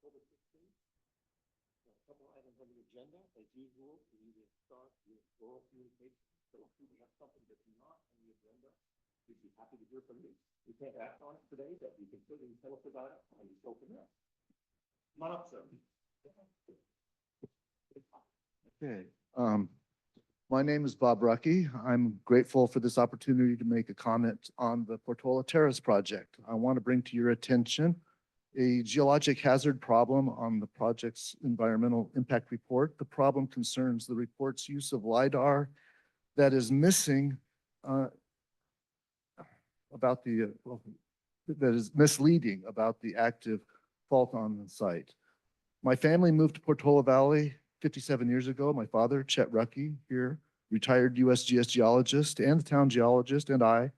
October 16th. A couple items on the agenda. As usual, we need to start with oral communication. So if you have something that's not on the agenda, we'd be happy to hear from you. We can't act on it today, but you can certainly tell us about it and just go from there. Come on up, sir. Okay, my name is Bob Rucky. I'm grateful for this opportunity to make a comment on the Portola Terrace project. I want to bring to your attention a geologic hazard problem on the project's environmental impact report. The problem concerns the report's use of LiDAR that is missing about the, that is misleading about the active fault on the site. My family moved to Portola Valley 57 years ago. My father, Chet Rucky, here, retired USGS geologist, and the town geologist, and I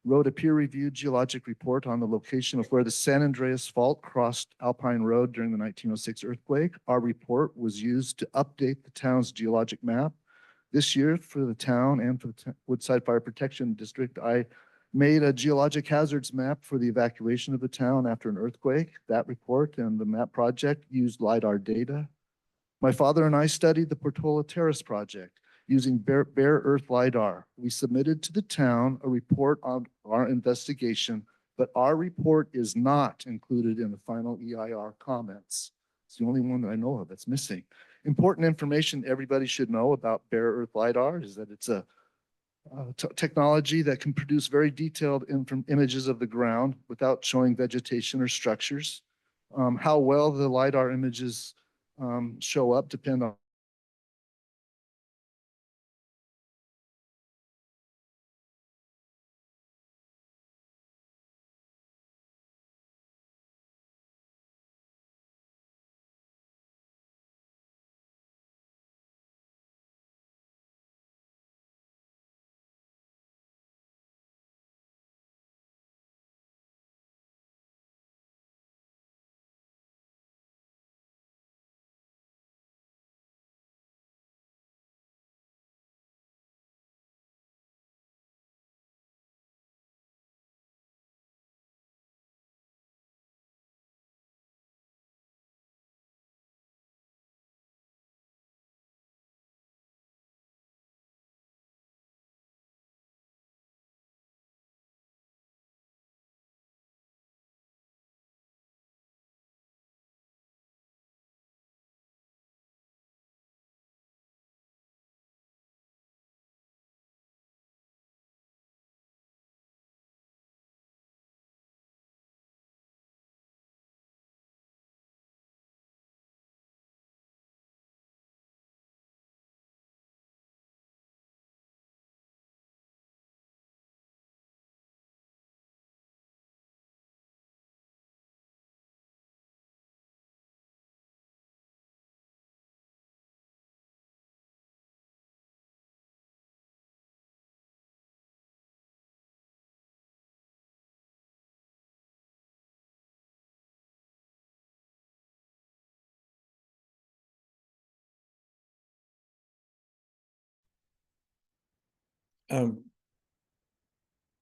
wrote a peer-reviewed geologic report on the location of where the San Andreas Fault crossed Alpine Road during the 1906 earthquake. Our report was used to update the town's geologic map. This year, for the town and for the Woodside Fire Protection District, I made a geologic hazards map for the evacuation of the town after an earthquake. That report and the map project used LiDAR data. My father and I studied the Portola Terrace project using bare earth LiDAR. We submitted to the town a report on our investigation, but our report is not included in the final EIR comments. It's the only one that I know of that's missing. Important information everybody should know about bare earth LiDAR is that it's a technology that can produce very detailed images of the ground without showing vegetation or structures. How well the LiDAR images show up depend on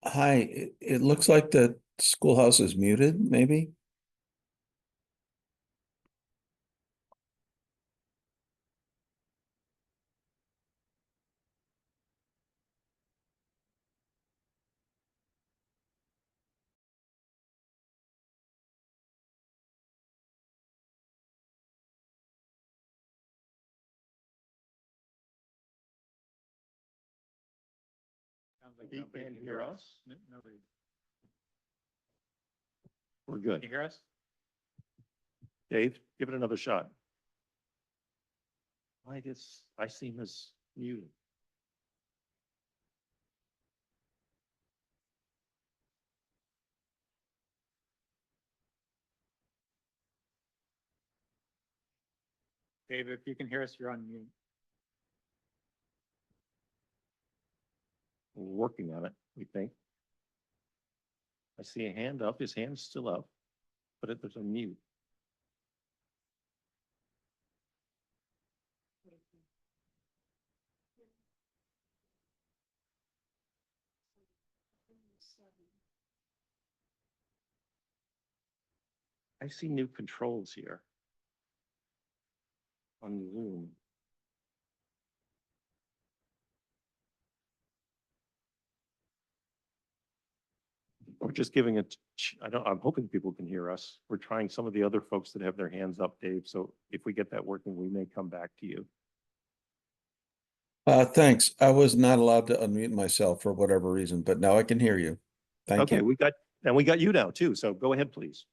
Hi, it looks like the schoolhouse is muted, maybe? He can hear us. Nobody. We're Can good. you hear us? Dave, give it another shot. I see him as muted. Dave, if you can hear us, you're on mute. We're working on it, we think. I see a hand up. His hand's still up, but there's a mute. I see new controls here. on Zoom. We're just giving it, I'm hoping people can hear us. We're trying some of the other folks that have their hands up, Dave. So if we get that working, we may come back to you. Thanks. I was not allowed to unmute myself for whatever reason, but now I can hear you. Thank Okay, you. we got you now too. So go ahead, please.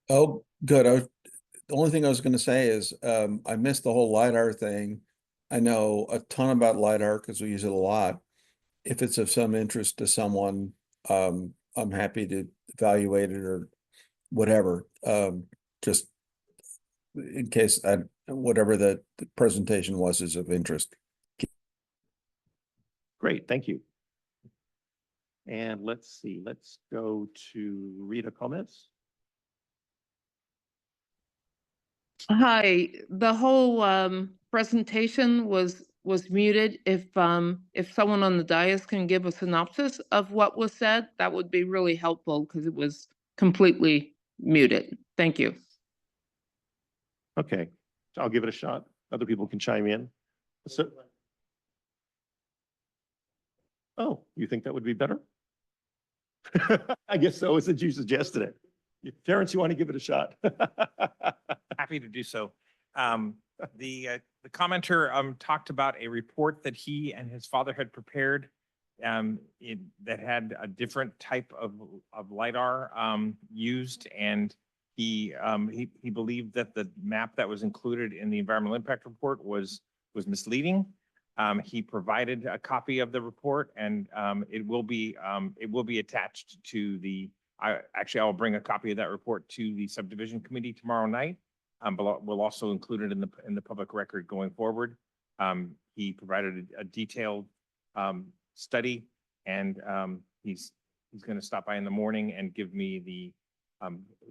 Oh, good. The only thing I was going to say is I missed the whole LiDAR thing. I know a ton about LiDAR because we use it a lot. If it's of some interest to someone, I'm happy to evaluate it or whatever. Just in case whatever the presentation was is of interest. Great, thank you. And let's see, let's go to Rita comments. Hi, the whole presentation was muted. If someone on the dais can give a synopsis of what was said, that would be really helpful because it was completely muted. Thank you. Okay, I'll give it a shot. Other people can chime in. So, oh, you think that would be better? I guess so, since you suggested it. Terrence, you want to give it a shot? Happy to do so. The commenter talked about a report that he and his father had prepared that had a different type of LiDAR used, and he believed that the map that was included in the environmental impact report was misleading. He provided a copy of the report, and it will be attached to the. I'll bring a copy of that report to the subdivision committee tomorrow night, but we'll also include it in the public record going forward. He provided a detailed study, and he's going to stop by in the morning and give me the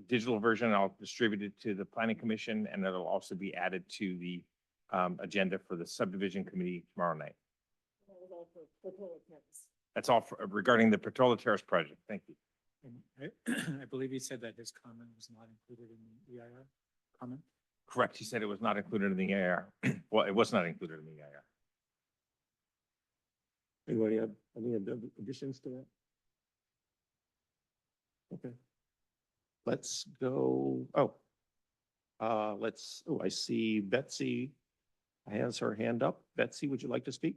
digital version. I'll distribute it to the planning commission, and it'll also be added to the agenda for the subdivision committee tomorrow night. That's all regarding the Portola Terrace project. Thank you. And I believe he said that his comment was not included in the EIR comment. Correct. He said it was not included in the EIR. Well, it was not included in the EIR. Anybody have any additions to that? Okay. Let's go. I see Betsy has her hand up. Betsy, would you like to speak?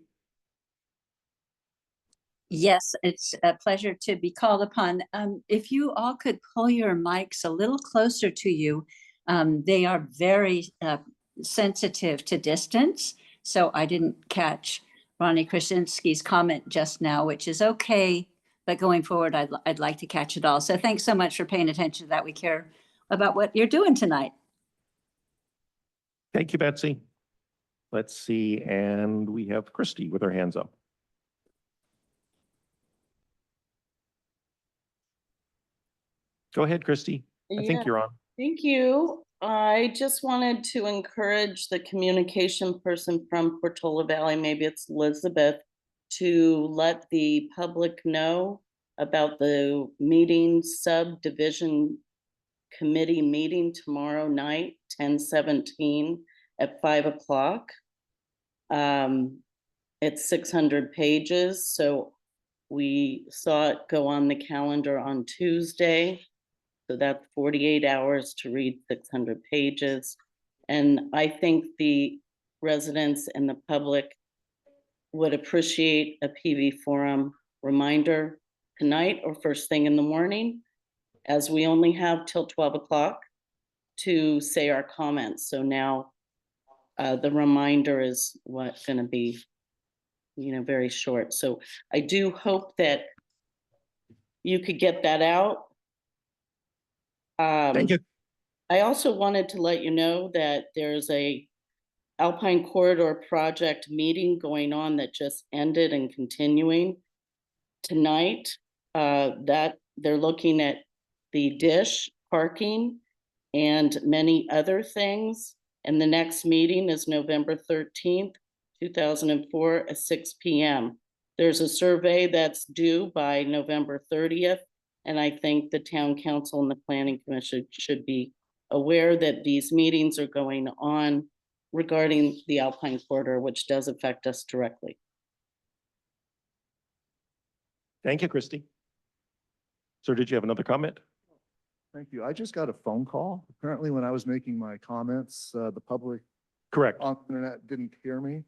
Yes, it's a pleasure to be called upon. If you all could pull your mics a little closer to you, they are very sensitive to distance. So I didn't catch Ronnie Krasinski's comment just now, which is okay. But going forward, I'd like to catch it all. So thanks so much for paying attention to that. We care about what you're doing tonight. Thank you, Betsy. Let's see. And we have Christy with her hands up. Go ahead, Christy. I think you're on. Thank you. I just wanted to encourage the communication person from Portola Valley, maybe it's Elizabeth, to let the public know about the meeting, subdivision committee meeting tomorrow night, 10/17 at 5 o'clock. It's 600 pages, so we saw it go on the calendar on Tuesday. So that's 48 hours to read 600 pages. And I think the residents and the public would appreciate a PV forum reminder tonight or first thing in the morning, as we only have till 12 o'clock to say our comments. So now the reminder is what's going to be, very short. So I do hope that you could get that out. Thank you. I also wanted to let you know that there's a Alpine Corridor project meeting going on that just ended and continuing tonight. That they're looking at the dish parking and many other things. And the next meeting is November 13th, 2004 at 6 p.m. There's a survey that's due by November 30th. And I think the town council and the planning commission should be aware that these meetings are going on regarding the Alpine Corridor, which does affect us directly. Thank you, Christy. Sir, did you have another comment? Thank you. I just got a phone call. Apparently, when I was making my comments, the public Correct. on the internet didn't hear me.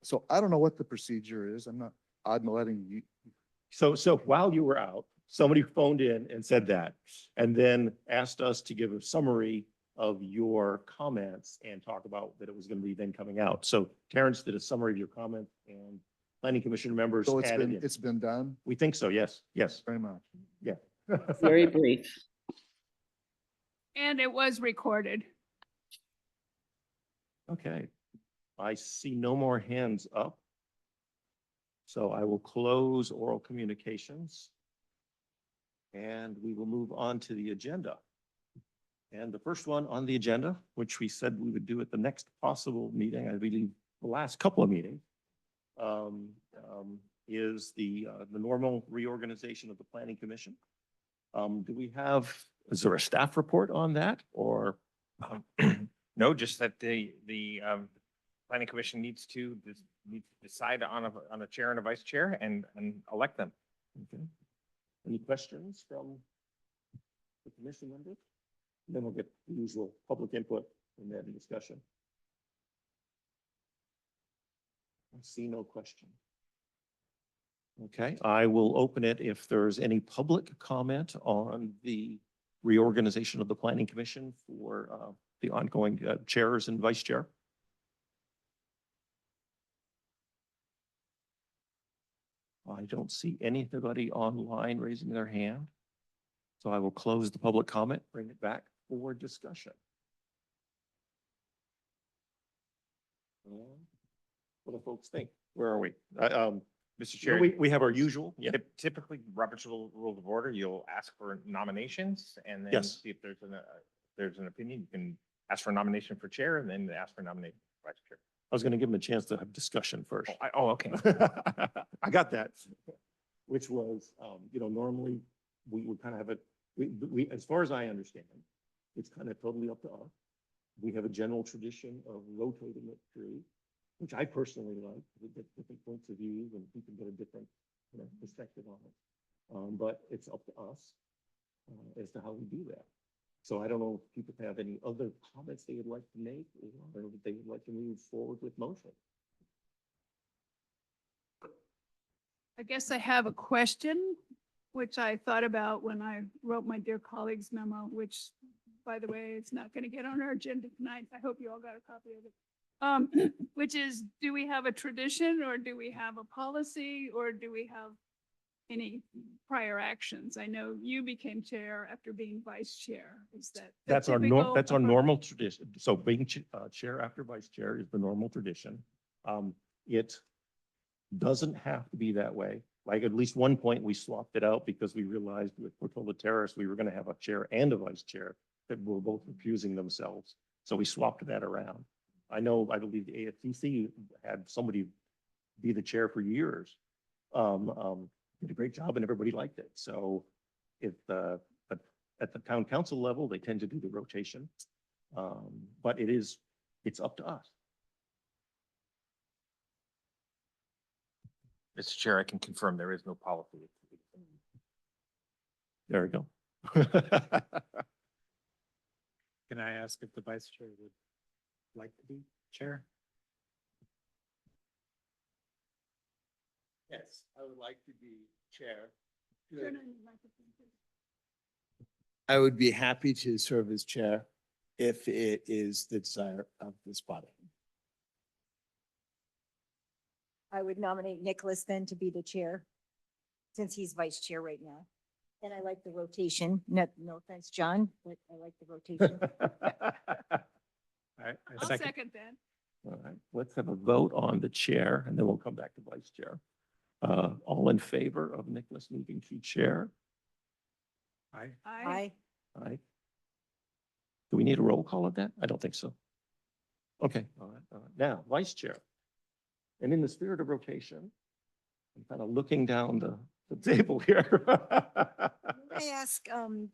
So I don't know what the procedure is. I'm letting you, So while you were out, somebody phoned in and said that, and then asked us to give a summary of your comments and talk about that it was going to be then coming out. So Terrence did a summary of your comments and planning commission members so added in. it's been done. We think so, yes, yes. Very much. Yeah. Very brief. And it was recorded. Okay, I see no more hands up. So I will close oral communications. And we will move on to the agenda. And the first one on the agenda, which we said we would do at the next possible meeting, I believe the last couple of meetings, is the normal reorganization of the planning commission. Is there a staff report on that or? No, just that the planning commission needs to decide on a chair and a vice chair and elect them. Okay. Any questions from the commission members? Then we'll get the usual public input and then discussion. I see no question. Okay, I will open it if there's any public comment on the reorganization of the planning commission for the ongoing chairs and vice chair. I don't see anybody online raising their hand. So I will close the public comment, bring it back for discussion. What do folks think? Where are we? Mr. Chair. We have our usual. Yeah. Typically, Robert's Rules of Order, you'll ask for nominations and then Yes. see if there's an opinion. You can ask for a nomination for chair and then ask for a nomination for vice chair. I was going to give them a chance to have discussion first. Okay. I got that. Which was, normally we would kind of have we, as far as I understand, it's kind of totally up to us. We have a general tradition of rotating it through, which I personally like, to get different points of view and people get a different, perspective on it. But it's up to us as to how we do that. So I don't know if people have any other comments they would like to make or if they would like to move forward with motion. I guess I have a question, which I thought about when I wrote my dear colleagues memo, which, by the way, it's not going to get on our agenda tonight. I hope you all got a copy of it. Which is, do we have a tradition or do we have a policy or do we have any prior actions? I know you became chair after being vice chair. Is that? the That's our typical that's our approach? normal tradition. So being chair after vice chair is the normal tradition. It doesn't have to be that way. Like at least one point we swapped it out because we realized with Portola Terrace, we were going to have a chair and a vice chair that were both refusing themselves. So we swapped that around. I believe the AFTC had somebody be the chair for years. Did a great job and everybody liked it. So but at the town council level, they tend to do the rotation. But it's up to us. Mr. Chair, I can confirm there is no policy. There we go. Can I ask if the vice chair would like to be chair? Yes, I would like to be chair. Turn on your microphone, please. I would be happy to serve as chair if it is the desire of this body. I would nominate Nicholas then to be the chair, since he's vice chair right now. And I like the rotation. No offense, John, but I like the rotation. I I'll second. second that. All right, let's have a vote on the chair and then we'll come back to vice chair. All in favor of Nicholas moving to chair? Aye. I, Aye. Do we need a roll call of that? I don't think so. Okay, all right, all right. Now, vice chair. And in the spirit of rotation, I'm kind of looking down the table here. I ask,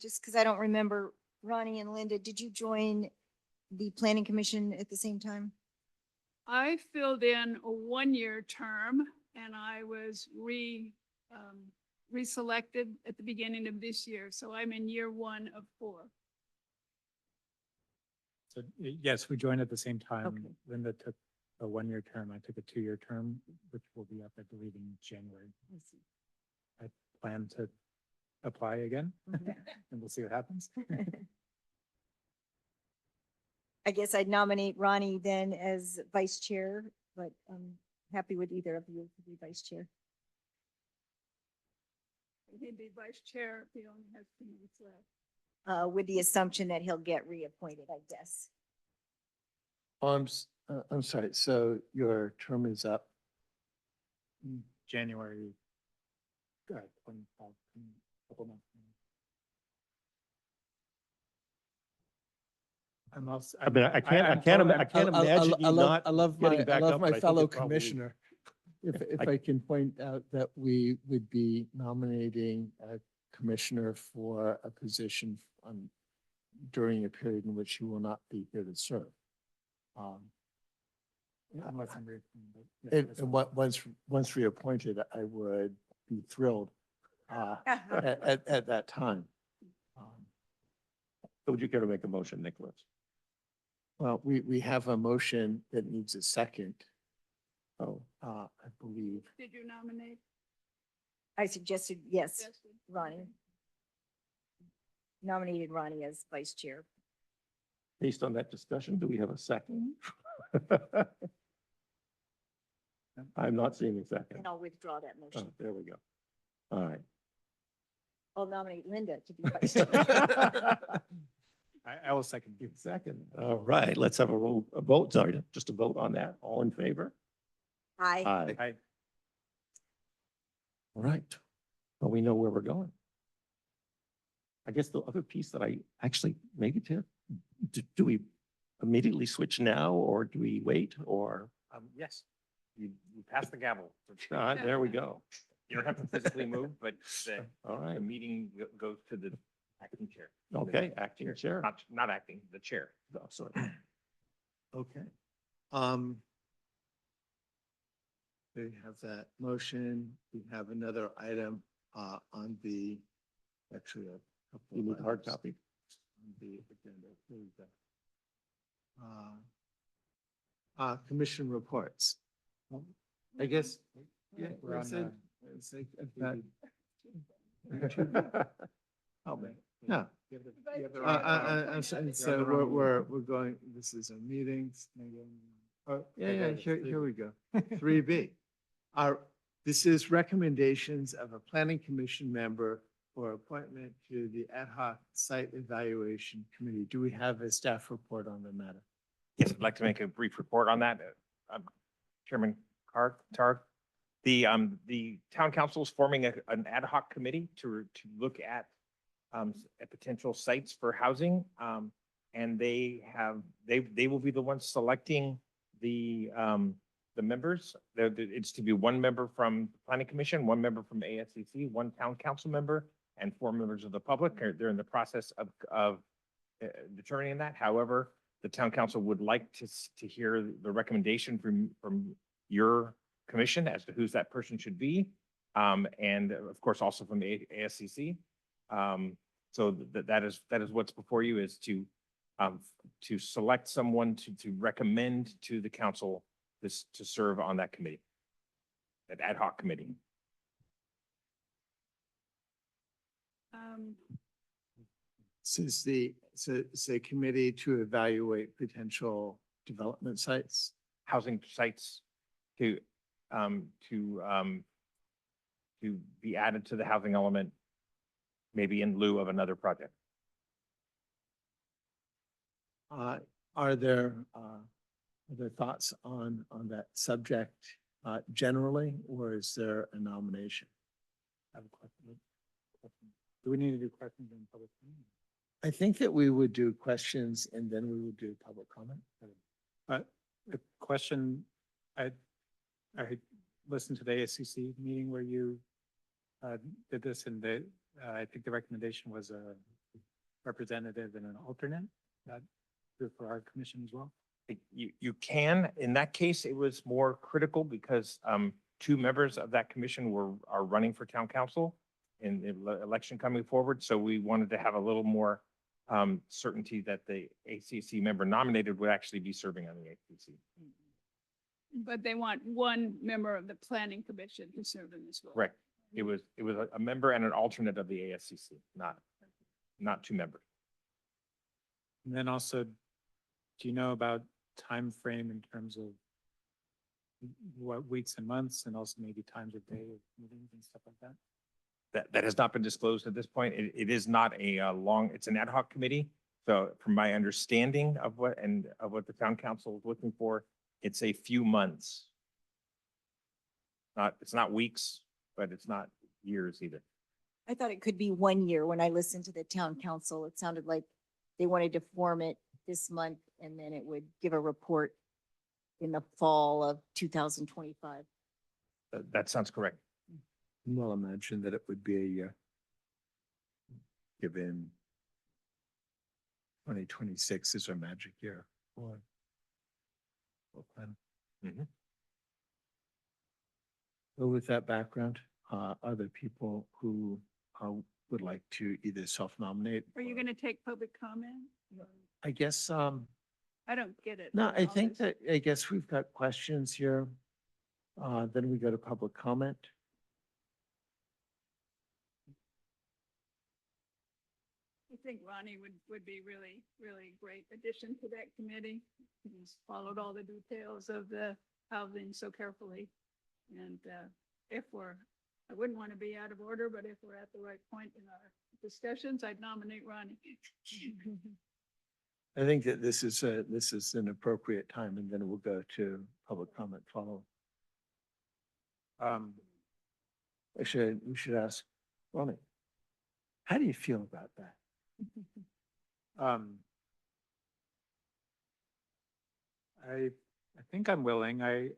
just because I don't remember Ronnie and Linda, did you join the planning commission at the same time? I filled in a one-year term and I was reselected at the beginning of this year. So I'm in year 1 of 4. So yes, we joined at the same time. Okay. Linda took a 1-year term. I took a 2-year term, which will be up, I believe, in January. I see. I plan to apply again Okay. and we'll see what happens. I guess I'd nominate Ronnie then as vice chair, but I'm happy with either of you to be vice chair. He'd be vice chair if he only has 2 minutes left. With the assumption that he'll get reappointed, I guess. I'm sorry, so your term is up? January 25, couple months. I'm also. I mean, I can't imagine you not I love getting back up, but I my think fellow it probably- commissioner. If I can point out that we would be nominating a commissioner for a position during a period in which he will not be here to serve. Unless I'm reading, but yes, And, that's and fine. once reappointed, I would be thrilled at that time. So would you care to make a motion, Nicholas? Well, we have a motion that needs a second, Oh, I believe. Did you nominate? I suggested, yes, Justin? Ronnie. Nominated Ronnie as vice chair. based on that discussion, do we have a second? I'm not seeing a second. And I'll withdraw that Oh, motion. there we go. All right. I'll nominate Linda to be vice chair. I will second you. Second. All right, let's have a vote, sorry, just a vote on that. All in favor? Aye. Aye. All right. Well, we know where we're going. I guess the other piece that I actually, maybe to, do we immediately switch now or do we wait or? Yes, you pass the gavel. There we go. You don't have to physically move, but All right. the meeting goes to the acting chair. Okay, acting chair. Not acting, the chair. Oh, sorry. Okay. We have that motion. We have another item on the, actually a couple. You of need hard items copy? on the agenda. Here we go. Commission reports. I guess, yeah, We're on, it's like, Oh, man. no. You have the I'm sorry, so we're going, this is a meeting. Oh, yeah, here we go. 3B. This is recommendations of a planning commission member for appointment to the ad hoc site evaluation committee. Do we have a staff report on the matter? Yes, I'd like to make a brief report on that. Chairman Targ. The town council is forming an ad hoc committee to look at potential sites for housing. And they will be the ones selecting the members. It's to be 1 member from the planning commission, 1 member from ASCC, 1 town council member, and 4 members of the public. They're in the process of determining that. However, the town council would like to hear the recommendation from your commission as to who's that person should be. And of course, also from the ASCC. So that is what's before you, is to select someone to recommend to the council to serve on that committee, that ad hoc committee. This is it's a committee to evaluate potential development sites. Housing sites to be added to the housing element, maybe in lieu of another project. Are there thoughts on that subject generally, or is there a nomination? I have a question. Do we need to do questions in public? meeting? I think that we would do questions and then we would do public comment. The question, I listened to the ASCC meeting where you did this, and I think the recommendation was representative and an alternate. That good for our commission as well? You can, in that case, it was more critical because two members of that commission are running for town council in the election coming forward. So we wanted to have a little more certainty that the ACC member nominated would actually be serving on the ACC. But they want one member of the planning commission to serve in this role. Correct. It was a member and an alternate of the ASCC, not two members. And then also, do you know about time frame in terms of what weeks and months and also maybe times of day of meetings and stuff like that? That has not been disclosed at this point. It is not a long, it's an ad hoc committee. So from my understanding of what the town council is looking for, it's a few months. It's not weeks, but it's not years either. I thought it could be 1 year. When I listened to the town council, it sounded like they wanted to form it this month and then it would give a report in the fall of 2025. That sounds correct. Well, imagine that it would be a year. Given 2026 is our magic year for plan. Mhm. So with that background, other people who would like to either self-nominate? Are you or- going to take public comment? I guess, I don't get it. no, I all think this. that, I guess we've got questions here. Then we go to public comment. I think Ronnie would be really, really great addition to that committee. He's followed all the details of the housing so carefully. And I wouldn't want to be out of order, but if we're at the right point in our discussions, I'd nominate Ronnie. I think that this is an appropriate time, and then we'll go to public comment follow. Actually, we should ask Ronnie, how do you feel about that? I think I'm willing. I'm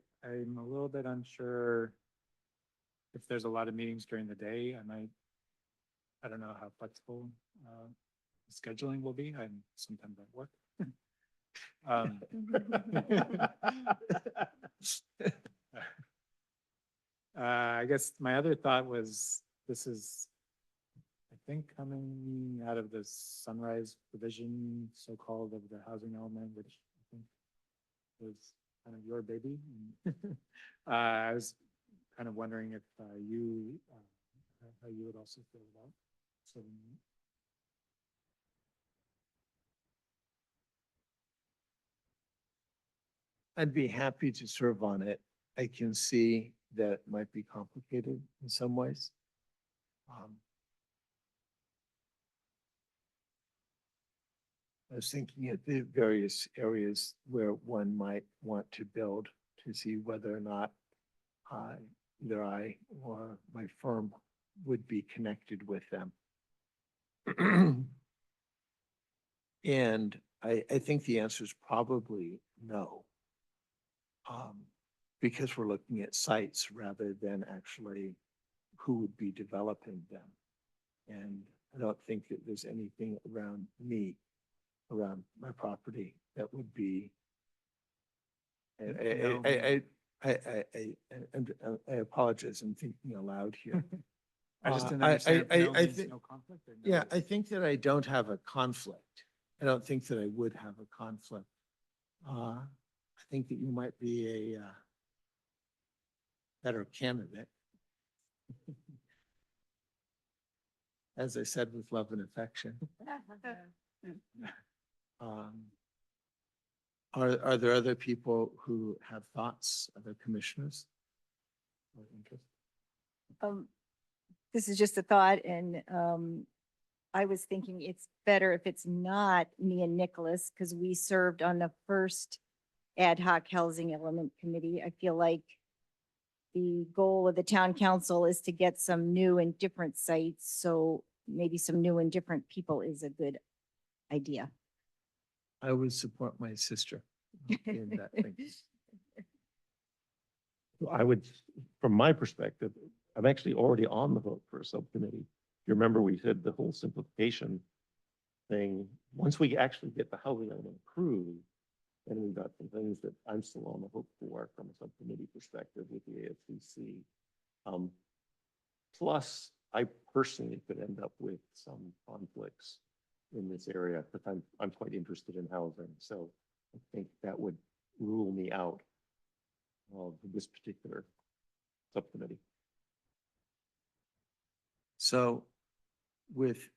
a little bit unsure if there's a lot of meetings during the day. I don't know how flexible scheduling will be. I'm sometimes at work. I guess my other thought was, this is, I think, coming out of the sunrise provision, so-called, of the housing element, which I think was kind of your baby. I was kind of wondering if how you would also feel about serving. I'd be happy to serve on it. I can see that it might be complicated in some ways. I was thinking at the various areas where one might want to build to see whether or not either I or my firm would be connected with them. And I think the answer is probably no. Because we're looking at sites rather than actually who would be developing them. And I don't think that there's anything around me, around my property, that would be. I apologize, I'm thinking aloud here. I just didn't understand. I means think- no conflict or no- Yeah, I think that I don't have a conflict. I don't think that I would have a conflict. I think that you might be a better candidate. As I said, with love and affection. Are there other people who have thoughts, other commissioners? Or interest? This is just a thought and I was thinking it's better if it's not me and Nicholas, because we served on the first ad hoc housing element committee. I feel like the goal of the town council is to get some new and different sites, so maybe some new and different people is a good idea. I would support my sister in that thing. I would, from my perspective, I'm actually already on the vote for a subcommittee. You remember we said the whole simplification thing, once we actually get the housing element approved, then we've got some things that I'm still on the hook for from a subcommittee perspective with the AFCC. Plus, I personally could end up with some conflicts in this area, but I'm quite interested in housing, so I think that would rule me out of this particular subcommittee. So with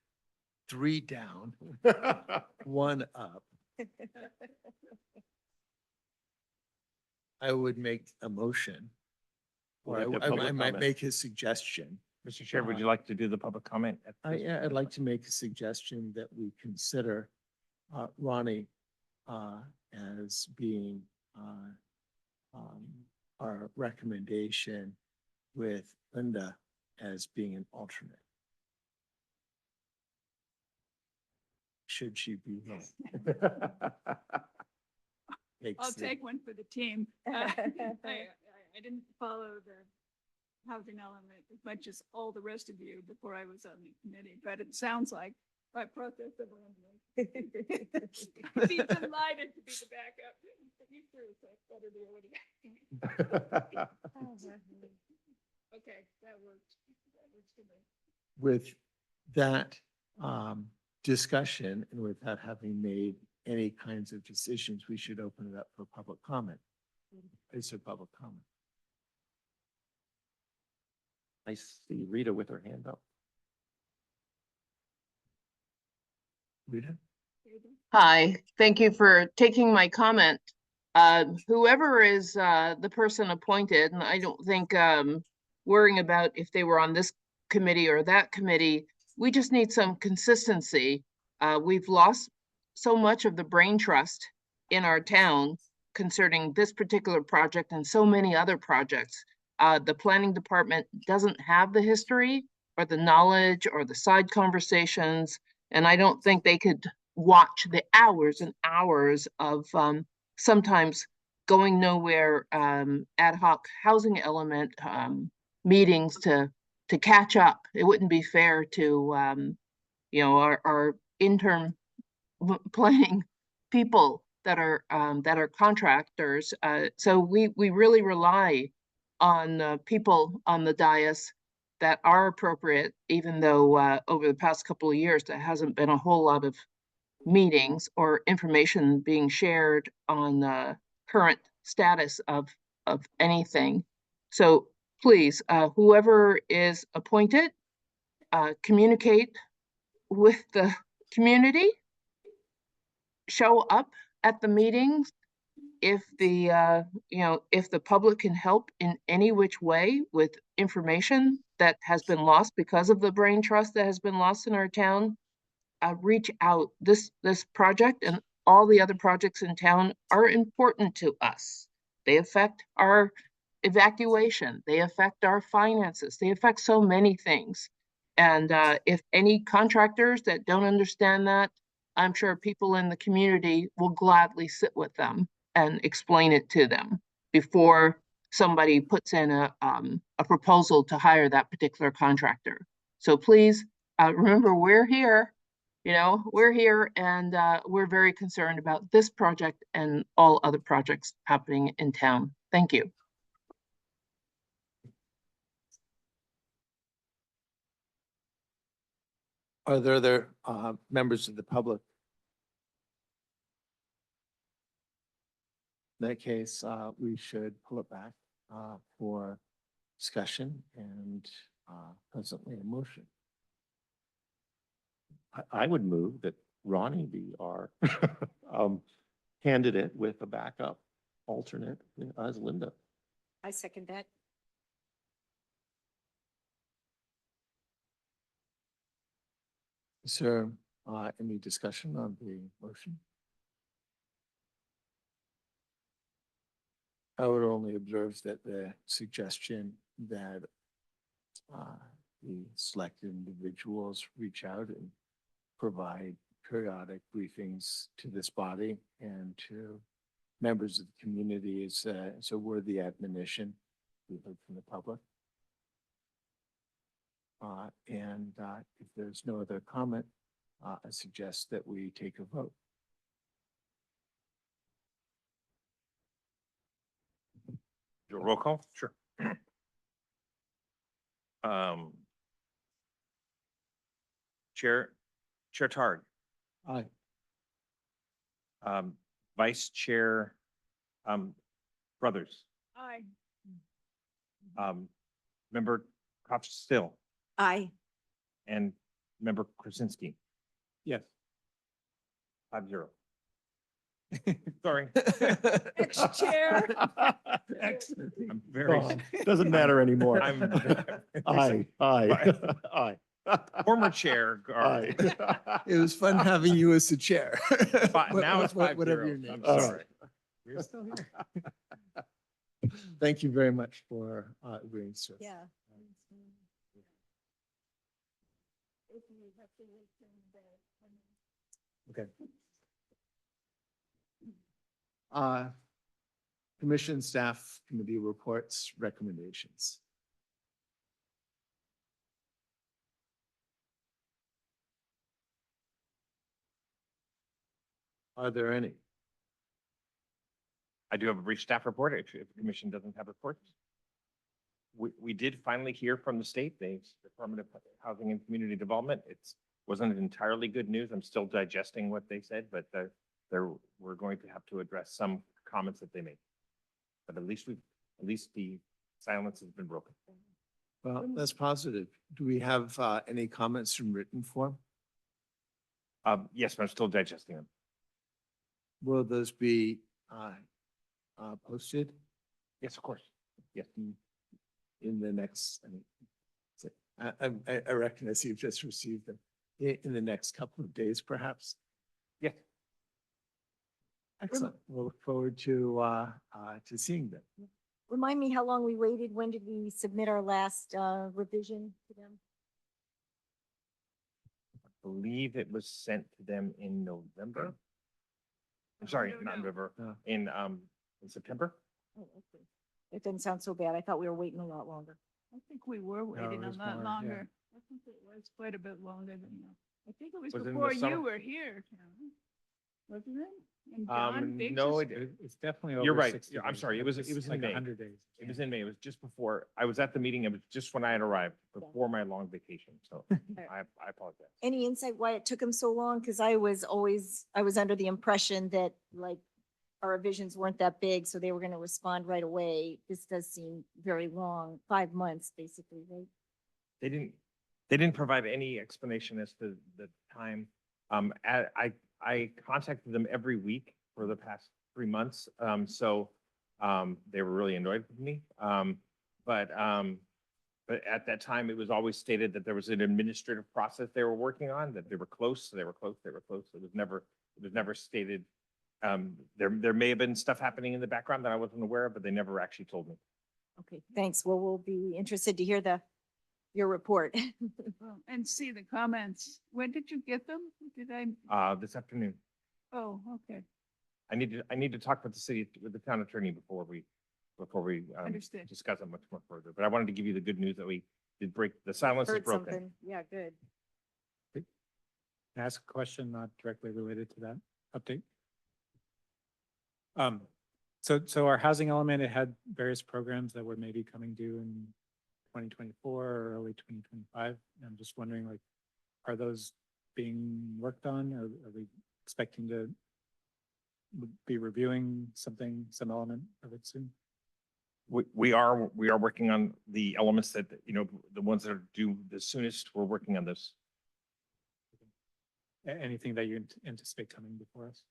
3 down, 1 up, I would make a motion. Or We'll have I public I might comment. make a suggestion. Mr. Chair, would you like to do the public comment? at this Yeah, I'd point? like to make a suggestion that we consider Ronnie as being our recommendation with Linda as being an alternate. Should she be? I'll take one for the team. I didn't follow the housing element as much as all the rest of you before I was on the committee, but it sounds like by process of elimination. Be delighted to be the backup. You sure it's better to be Okay, that works. That works for me. With that discussion and without having made any kinds of decisions, we should open it up for public comment. Is there public comment? I see Rita with her hand up. Rita? Hi, thank you for taking my comment. Whoever is the person appointed, and I don't think worrying about if they were on this committee or that committee, we just need some consistency. We've lost so much of the brain trust in our town concerning this particular project and so many other projects. The planning department doesn't have the history or the knowledge or the side conversations, and I don't think they could watch the hours and hours of sometimes going nowhere ad hoc housing element meetings to catch up. It wouldn't be fair to our interim planning people that are contractors. So we really rely on people on the dais that are appropriate, even though over the past couple of years, there hasn't been a whole lot of meetings or information being shared on the current status of anything. So please, whoever is appointed, communicate with the community, show up at the meetings. If the if the public can help in any which way with information that has been lost because of the brain trust that has been lost in our town, reach out. This project and all the other projects in town are important to us. They affect our evacuation. They affect our finances. They affect so many things. And if any contractors that don't understand that, I'm sure people in the community will gladly sit with them and explain it to them before somebody puts in a proposal to hire that particular contractor. So please remember, we're here. We're here, and we're very concerned about this project and all other projects happening in town. Thank you. Are there other members of the public? In that case, we should pull it back for discussion and presently a motion. I would move that Ronnie be our candidate with a backup alternate as Linda. I second that. Is there any discussion on the motion? I would only observe that the suggestion that the selected individuals reach out and provide periodic briefings to this body and to members of the community is a worthy admonition we heard from the public. And if there's no other comment, I suggest that we take a vote. Do a roll call? Sure. Chair Targ, Aye. Vice Chair, Brothers, Aye. Member Still, Aye. and Member Krasinski. Yes. 5-0. Sorry. Ex-chair. Excellent. I'm very, Doesn't matter anymore. I'm Aye, aye, aye. former chair. Aye. It was fun having you as the chair. Now it's 5-0. Whatever your name I'm is. sorry. We're still here. Thank you very much for agreeing, sir. Yeah. Okay. Commission staff committee reports, recommendations. Are there any? I do have a brief staff report if the commission doesn't have reports. We did finally hear from the state, the Department of Housing and Community Development. Wasn't entirely good news. I'm still digesting what they said, but we're going to have to address some comments that they made. But at least the silence has been broken. Well, that's positive. Do we have any comments from written form? Yes, but I'm still digesting them. Will those be posted Yes, of course. Yes. in the next, I recognize you've just received them in the next couple of days, perhaps? Yes. Excellent. We'll look forward to seeing them. Remind me how long we waited. When did we submit our last revision to them? I believe it was sent to them in November. I'm sorry, No, not in no. November, No. in September. Oh, okay. It doesn't sound so bad. I thought we were waiting a lot longer. I think we were waiting it a was lot more, yeah. longer. I think it was quite a bit longer than that. I think it was Was it in the before summer? you were here, Karen. Wasn't it? And John Biggs No, was- It's definitely over. You're right. 60 I'm days. sorry. It was It's in like May. 100 days. It was in May. It was just before, I was at the meeting. It was just when I had arrived, before my long vacation. So I apologize. Any insight why it took them so long? Because I was under the impression that like our revisions weren't that big, so they were going to respond right away. This does seem very long, 5 months, basically, right? They didn't provide any explanation as to the time. I contacted them every week for the past 3 months. So they were really annoyed with me. But at that time, it was always stated that there was an administrative process they were working on, that they were close, they were close, they were close. It was never stated. There may have been stuff happening in the background that I wasn't aware of, but they never actually told me. Okay, thanks. Well, we'll be interested to hear your report. Well, and see the comments. When did you get them? Did I? This afternoon, Oh, okay. I need to talk with the town attorney before we Understood. discuss it much more further. But I wanted to give you the good news that we did break, the silence is Heard broken. something. Yeah, good. Can I ask a question not directly related to that update? So our housing element, it had various programs that were maybe coming due in 2024 or early 2025. I'm just wondering, like, are those being worked on? Or are we expecting to be reviewing some element of it soon? We are working on the elements that, the ones that are due the soonest. We're working on this. Anything that you anticipate coming before us?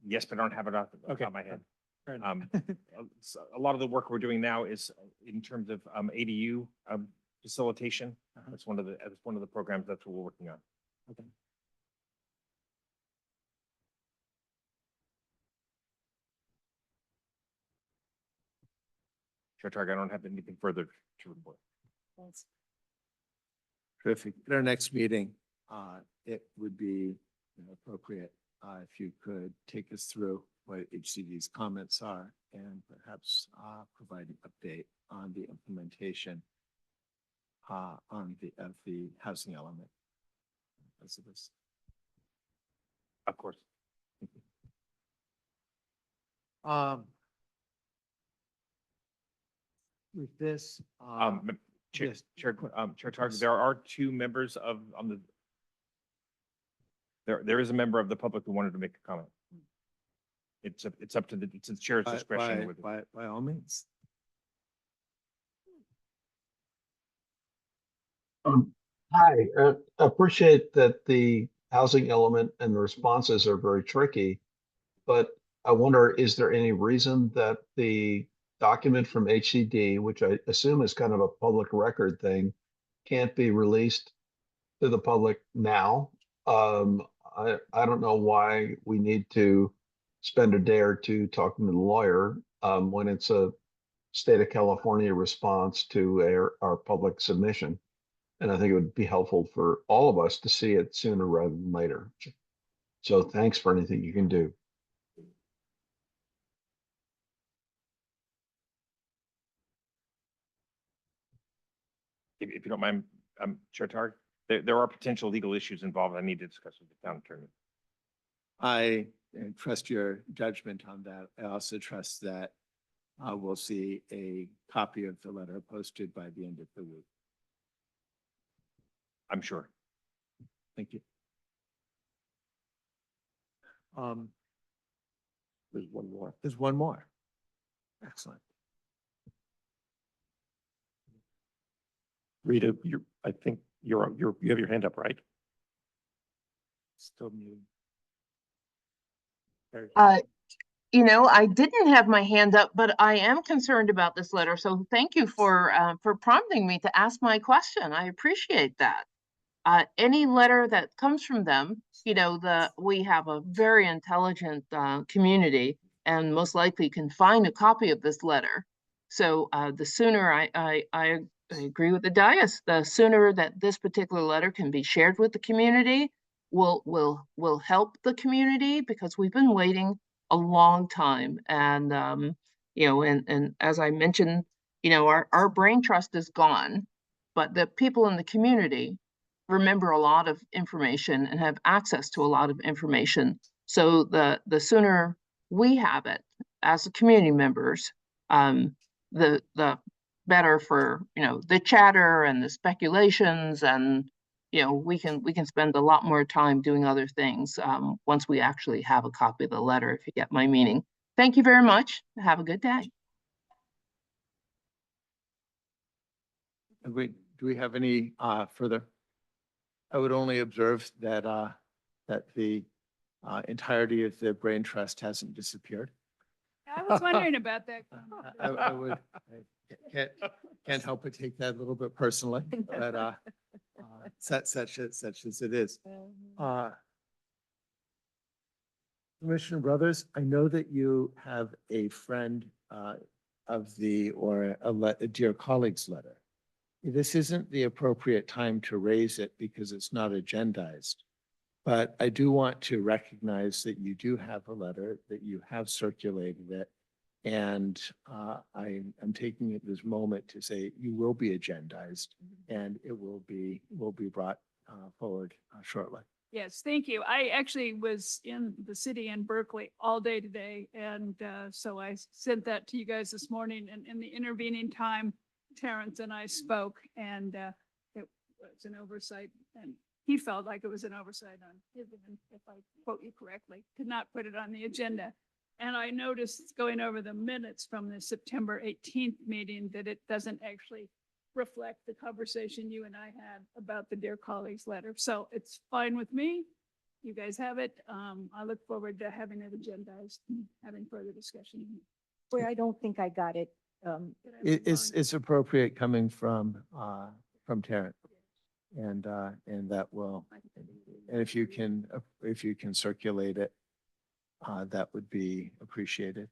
Yes, but I don't have it off the top Okay, of my head. fair enough. So a lot of the work we're doing now is in terms of ADU facilitation. Uh-huh. That's one of the programs that's what we're working on. Okay. Chair Targ, I don't have anything further to report. Thanks. Terrific. At our next meeting, it would be appropriate if you could take us through what HCD's comments are and perhaps provide an update on the implementation of the housing element. because of this. Of course. With this, Chair, yes. Chair Targ, there are two members on the, there is a member of the public who wanted to make a comment. It's up to it's the chair's discretion with it. By all means. Hi, appreciate that the housing element and the responses are very tricky. But I wonder, is there any reason that the document from HCD, which I assume is kind of a public record thing, can't be released to the public now? I don't know why we need to spend a day or two talking to the lawyer, when it's a state of California response to our public submission. And I think it would be helpful for all of us to see it sooner rather than later. So thanks for anything you can do. If you don't mind, Chair Targ, there are potential legal issues involved I need to discuss with the town attorney. I trust your judgment on that. I also trust that we'll see a copy of the letter posted by the end of the week. I'm sure. Thank you. There's one more. There's one more. Excellent. Rita, I think you have your hand up, right? Still muted. I didn't have my hand up, but I am concerned about this letter. So thank you for prompting me to ask my question. I appreciate that. Any letter that comes from them, we have a very intelligent community and most likely can find a copy of this letter. So the sooner I agree with the dais, the sooner that this particular letter can be shared with the community will help the community, because we've been waiting a long time. And and as I mentioned, our brain trust is gone, but the people in the community remember a lot of information and have access to a lot of information. So the sooner we have it as community members, the better for the chatter and the speculations, and we can spend a lot more time doing other things once we actually have a copy of the letter, if you get my meaning. Thank you very much. Have a good day. Do we have any further? I would only observe that that the entirety of the brain trust hasn't disappeared. I was wondering about that. I can't help but take that a little bit personally, but such as it is. Commissioner Brothers, I know that you have a friend or a dear colleague's letter. This isn't the appropriate time to raise it because it's not agendized. But I do want to recognize that you do have a letter, that you have circulated it. And I'm taking it this moment to say you will be agendized and it will be brought forward shortly. Yes, thank you. I actually was in the city in Berkeley all day today. And so I sent that to you guys this morning, and in the intervening time, Terrence and I spoke, and it was an oversight, and he felt like it was an oversight on his end, if I quote you correctly, to not put it on the agenda. And I noticed going over the minutes from the September 18th meeting that it doesn't actually reflect the conversation you and I had about the Dear Colleagues letter. So it's fine with me. You guys have it. I look forward to having it agendized and having further discussion. Where I don't think I got it. It's appropriate coming from Terrence. And that will, and if you can circulate it, that would be appreciated.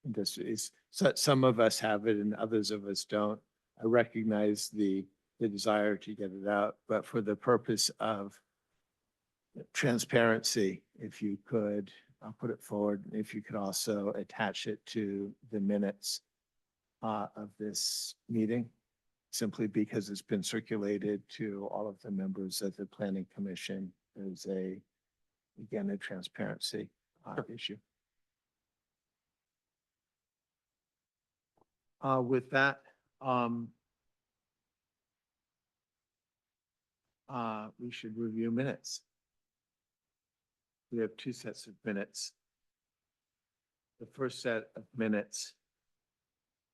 And this is, so some of us have it and others of us don't. I recognize the desire to get it out, but for the purpose of transparency, if you could, I'll put it forward. If you could also attach it to the minutes of this meeting, simply because it's been circulated to all of the members of the planning commission as again, a transparency issue. With that, we should review minutes. We have two sets of minutes. The first set of minutes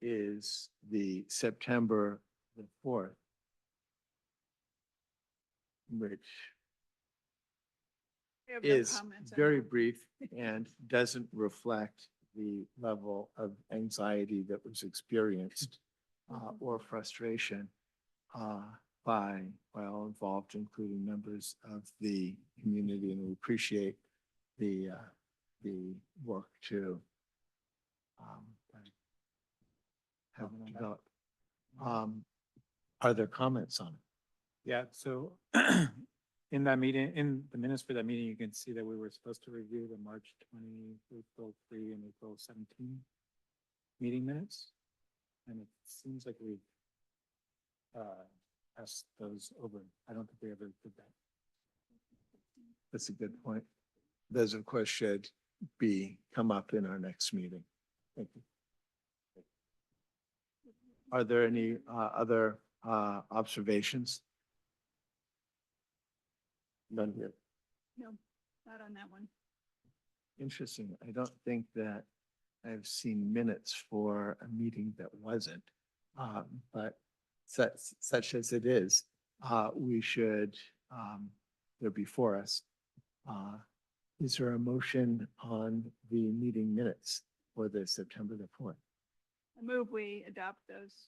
is the September the 4th, which I have no is comments on very that. brief and doesn't reflect the level of anxiety that was experienced or frustration by all involved, including members of the community, and we appreciate the work to have developed. Are there comments on it? Yeah, so in that meeting, in the minutes for that meeting, you can see that we were supposed to review the March 20, April 3, and April 17 meeting minutes. And it seems like we've passed those over. I don't think we ever did that. That's a good point. Those, of course, should come up in our next meeting. Thank you. Are there any other observations? None here. No, not on that one. Interesting. I don't think that I've seen minutes for a meeting that wasn't. But such as it is, we should, they're before us. Is there a motion on the meeting minutes for the September the 4th? I move we adopt those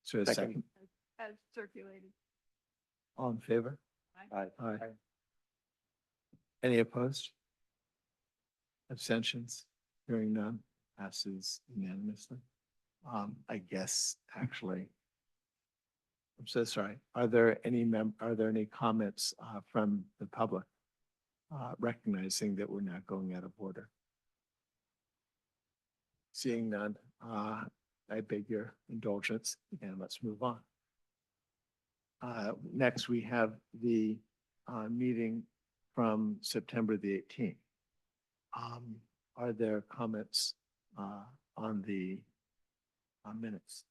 So a second, as circulated. all in favor? Aye. Aye. Any opposed? Abstentions? Hearing none, passes unanimously. I guess, actually, I'm so sorry. Are there any comments from the public? Recognizing that we're not going out of order. Seeing none, I beg your indulgence and let's move on. Next, we have the meeting from September the 18th. Are there comments on the minutes?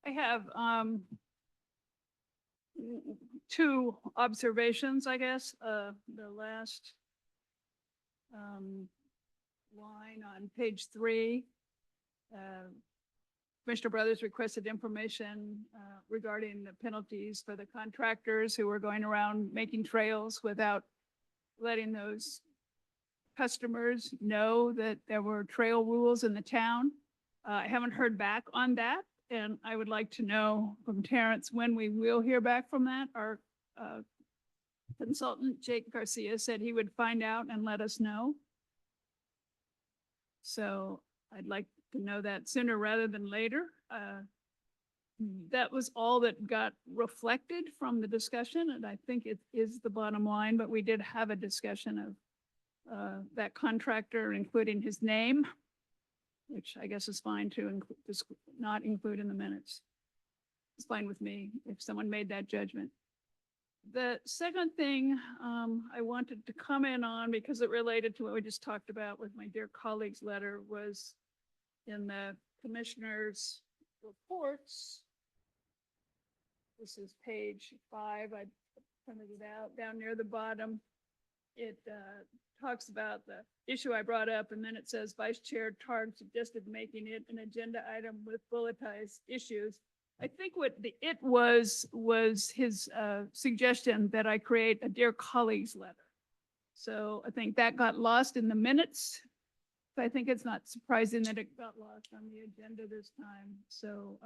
I have two observations, I guess. The last line on page 3. Commissioner Brothers requested information regarding the penalties for the contractors who were going around making trails without letting those customers know that there were trail rules in the town. I haven't heard back on that, and I would like to know from Terrence when we will hear back from that. Our consultant, Jake Garcia, said he would find out and let us know. So I'd like to know that sooner rather than later. That was all that got reflected from the discussion, and I think it is the bottom line, but we did have a discussion of that contractor, including his name, which I guess is fine to not include in the minutes. It's fine with me if someone made that judgment. The second thing I wanted to comment on, because it related to what we just talked about with my dear colleague's letter, was in the commissioner's reports. This is page 5. I printed it out down near the bottom. It talks about the issue I brought up, and then it says Vice Chair Targ suggested making it an agenda item with bulletized issues. I think what it was his suggestion that I create a dear colleagues letter. So I think that got lost in the minutes. But I think it's not surprising that it got lost on the agenda this time. So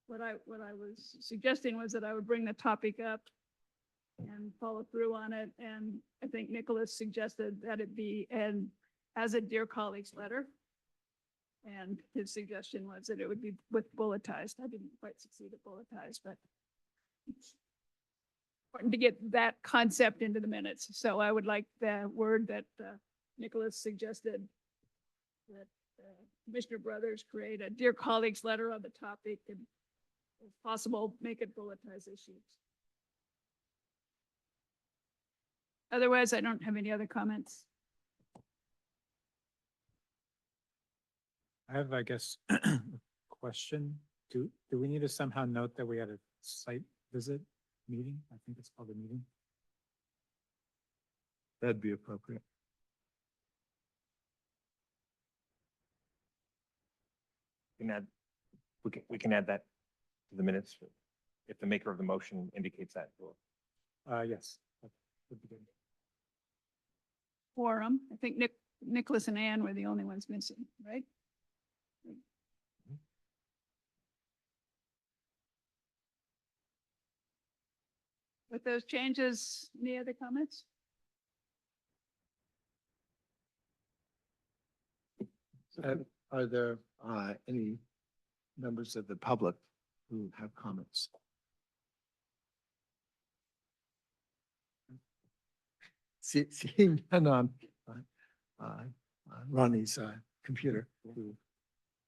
what I was suggesting was that I would bring the topic up and follow through on it. And I think Nicholas suggested that it be as a dear colleagues letter. And his suggestion was that it would be with bulletized. I didn't quite succeed at bulletized, but it's important to get that concept into the minutes. So I would like the word that Nicholas suggested, that Commissioner Brothers create a dear colleagues letter on the topic and if possible, make it bulletized issues. Otherwise, I don't have any other comments. I have, I guess, a question. Do we need to somehow note that we had a site visit meeting? I think it's called a meeting. That'd be appropriate. We can add that to the minutes if the maker of the motion indicates that. Yes. that would be good. Quorum. I think Nicholas and Ann were the only ones missing, right? With those changes, any other comments? Are there any members of the public who have comments? Seeing none on Ronnie's computer. who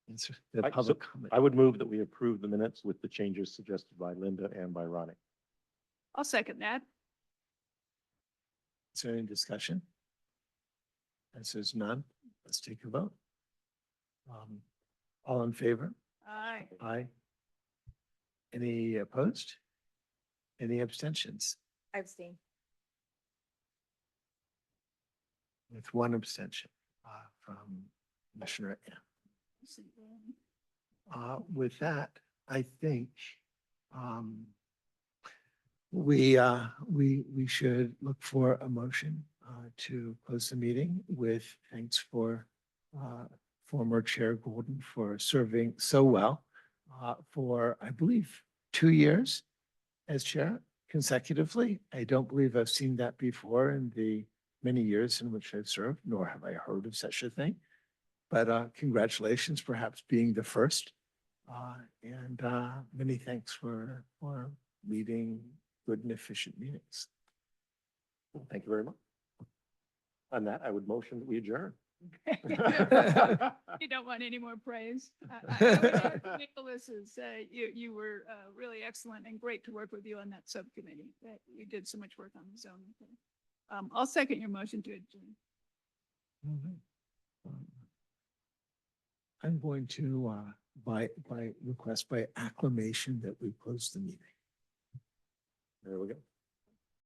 answer the I- so public comment. I would move that we approve the minutes with the changes suggested by Linda and by Ronnie. I'll second that. Is there any discussion? As there's none, let's take a vote. All in favor? Aye. Aye. Any opposed? Any abstentions? I abstain. With one abstention from Commissioner Ann. With that, I think we should look for a motion to close the meeting with thanks for former Chair Golden for serving so well for, I believe, 2 years as chair consecutively. I don't believe I've seen that before in the many years in which I've served, nor have I heard of such a thing. But congratulations, perhaps being the first. And many thanks for leading good and efficient meetings. Thank you very much. On that, I would motion that we adjourn. You don't want any more praise. Nicholas is, you were really excellent and great to work with you on that subcommittee. That you did so much work on the zoning thing. I'll second your motion to adjourn. I'm going to, by request, by acclamation, that we close the meeting. There we go.